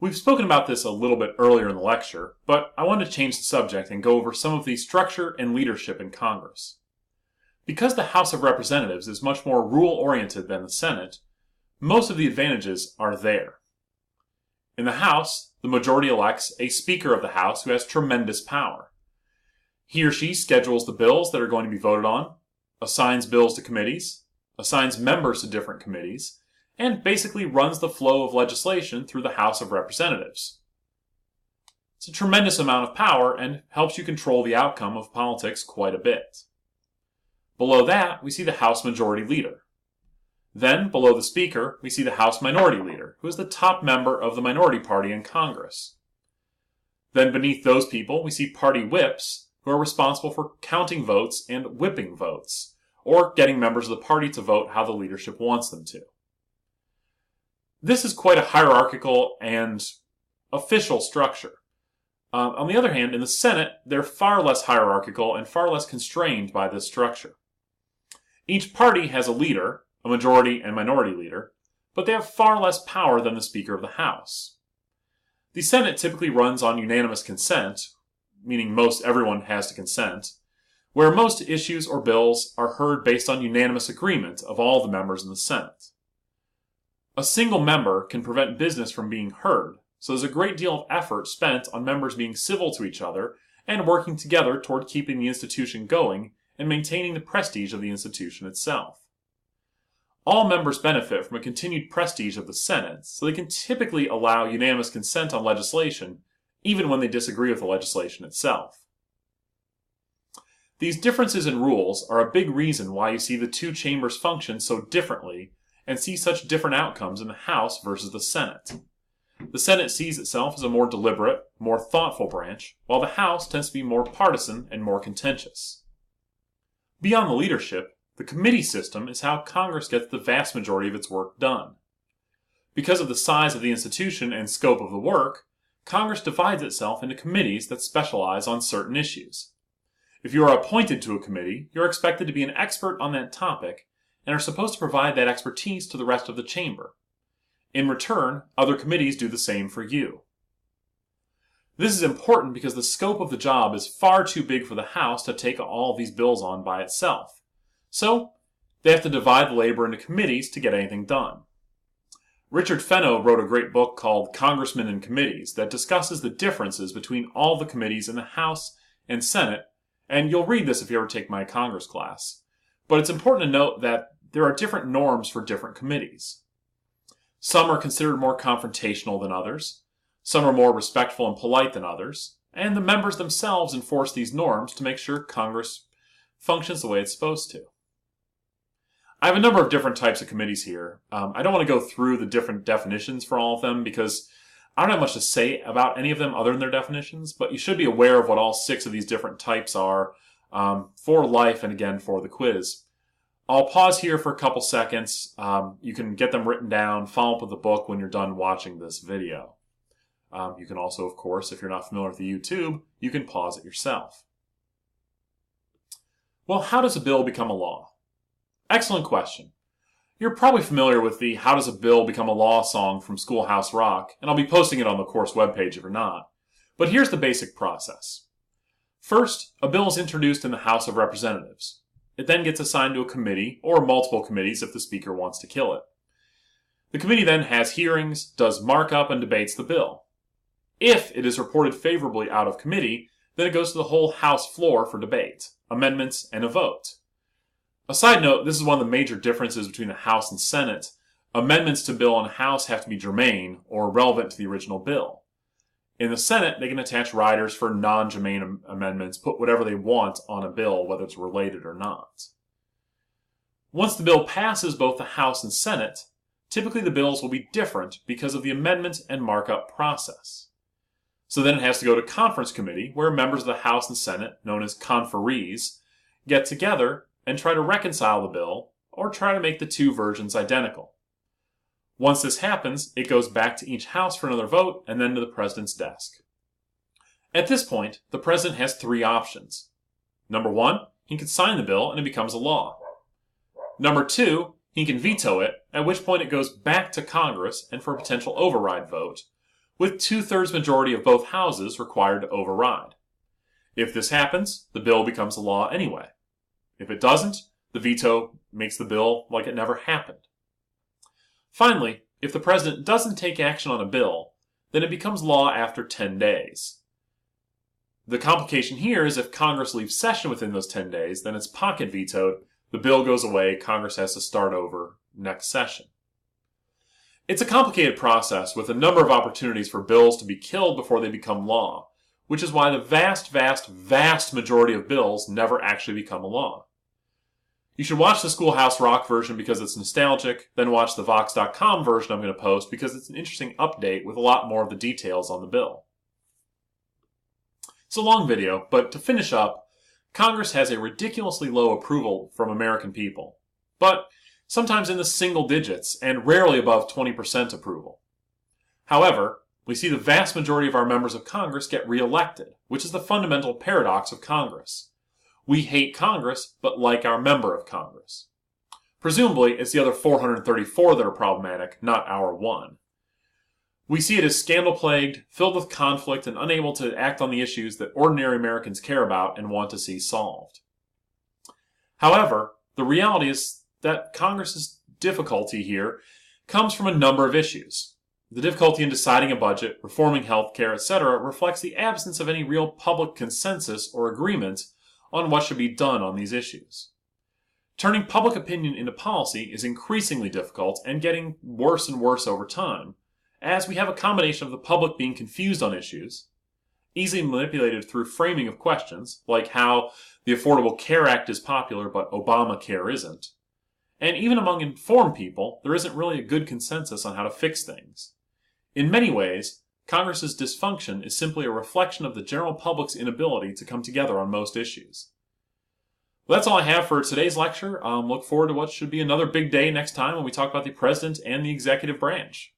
We've spoken about this a little bit earlier in the lecture, but I want to change the subject and go over some of the structure and leadership in Congress. Because the House of Representatives is much more rule-oriented than the Senate, most of the advantages are there. In the House, the majority elects a Speaker of the House who has tremendous power. He or she schedules the bills that are going to be voted on, assigns bills to committees, assigns members to different committees, and basically runs the flow of legislation through the House of Representatives. It's a tremendous amount of power and helps you control the outcome of politics quite a bit. Below that, we see the House Majority Leader. Then, below the Speaker, we see the House Minority Leader, who is the top member of the minority party in Congress. Then beneath those people, we see party whips, who are responsible for counting votes and whipping votes, or getting members of the party to vote how the leadership wants them to. This is quite a hierarchical and official structure. On the other hand, in the Senate, they're far less hierarchical and far less constrained by this structure. Each party has a leader, a majority and minority leader, but they have far less power than the Speaker of the House. The Senate typically runs on unanimous consent, meaning everyone has to consent, where most issues or bills are heard based on unanimous agreement of all the members in the Senate. A single member can prevent business from being heard, so there's a great deal of effort spent on members being civil to each other and working together toward keeping the institution going and maintaining the prestige of the institution itself. All members benefit from a continued prestige of the Senate, so they can typically allow unanimous consent on legislation, even when they disagree with the legislation itself. These differences in rules are a big reason why you see the two chambers function so differently and see such different outcomes in the House versus the Senate. The Senate sees itself as a more deliberate, more thoughtful branch, while the House tends to be more partisan and more contentious. Beyond the leadership, the committee system is how Congress gets the vast majority of its work done. Because of the size of the institution and scope of the work, Congress divides itself into committees that specialize on certain issues. If you are appointed to a committee, you are expected to be an expert on that topic and are supposed to provide that expertise to the rest of the chamber. In return, other committees do the same for you. This is important because the scope of the job is far too big for the House to take all these bills on by itself. So, they have to divide the labor into committees to get anything done. Richard Fenno wrote a great book called Congressmen and Committees that discusses the differences between all the committees in the House and Senate, and you'll read this if you ever take my Congress class. But it's important to note that there are different norms for different committees. Some are considered more confrontational than others, some are more respectful and polite than others, and the members themselves enforce these norms to make sure Congress functions the way it's supposed to. I have a number of different types of committees here. I don't want to go through the different definitions for all of them because I don't have much to say about any of them other than their definitions, but you should be aware of what all 6 of these different types are for life and again for the quiz. I'll pause here for a couple seconds. You can get them written down, follow up with the book when you're done watching this video. You can also, of course, if you're not familiar with the YouTube, you can pause it yourself. Well, how does a bill become a law? Excellent question. You're probably familiar with the How Does a Bill Become a Law song from Schoolhouse Rock, and I'll be posting it on the course webpage if you're not. But here's the basic process. First, a bill is introduced in the House of Representatives. It then gets assigned to a committee, or multiple committees if the Speaker wants to kill it. The committee then has hearings, does markup, and debates the bill. If it is reported favorably out of committee, then it goes to the whole House floor for debate, amendments, and a vote. A side note, this is one of the major differences between the House and Senate. Amendments to bill in the House have to be germane, or relevant to the original bill. In the Senate, they can attach riders for non-germane amendments, put whatever they want on a bill, whether it's related or not. Once the bill passes both the House and Senate, typically the bills will be different because of the amendment and markup process. So then it has to go to conference committee, where members of the House and Senate, known as conferees, get together and try to reconcile the bill, or try to make the two versions identical. Once this happens, it goes back to each house for another vote, and then to the president's desk. At this point, the president has 3 options. Number 1, he can sign the bill and it becomes a law. Number 2, he can veto it, at which point it goes back to Congress and for a potential override vote, with 2/3 majority of both houses required to override. If this happens, the bill becomes a law anyway. If it doesn't, the veto makes the bill like it never happened. Finally, if the president doesn't take action on a bill, then it becomes law after 10 days. The complication here is if Congress leaves session within those 10 days, then it's pocket vetoed, the bill goes away, Congress has to start over next session. It's a complicated process with a number of opportunities for bills to be killed before they become law, which is why the vast majority of bills never actually become a law. You should watch the Schoolhouse Rock version because it's nostalgic, then watch the Vox.com version I'm going to post because it's an interesting update with a lot more of the details on the bill. It's a long video, but to finish up, Congress has a ridiculously low approval from American people, but sometimes in the single digits and rarely above 20% approval. However, we see the vast majority of our members of Congress get reelected, which is the fundamental paradox of Congress. We hate Congress, but like our member of Congress. Presumably, it's the other 434 that are problematic, not our one. We see it as scandal-plagued, filled with conflict, and unable to act on the issues that ordinary Americans care about and want to see solved. However, the reality is that Congress's difficulty here comes from a number of issues. The difficulty in deciding a budget, reforming health care, etc. reflects the absence of any real public consensus or agreement on what should be done on these issues. Turning public opinion into policy is increasingly difficult and getting worse and worse over time, as we have a combination of the public being confused on issues, easily manipulated through framing of questions, like how the Affordable Care Act is popular but Obamacare isn't, and even among informed people, there isn't really a good consensus on how to fix things. In many ways, Congress's dysfunction is simply a reflection of the general public's inability to come together on most issues. Well, that's all I have for today's lecture. Look forward to what should be another big day next time when we talk about the president and the executive branch.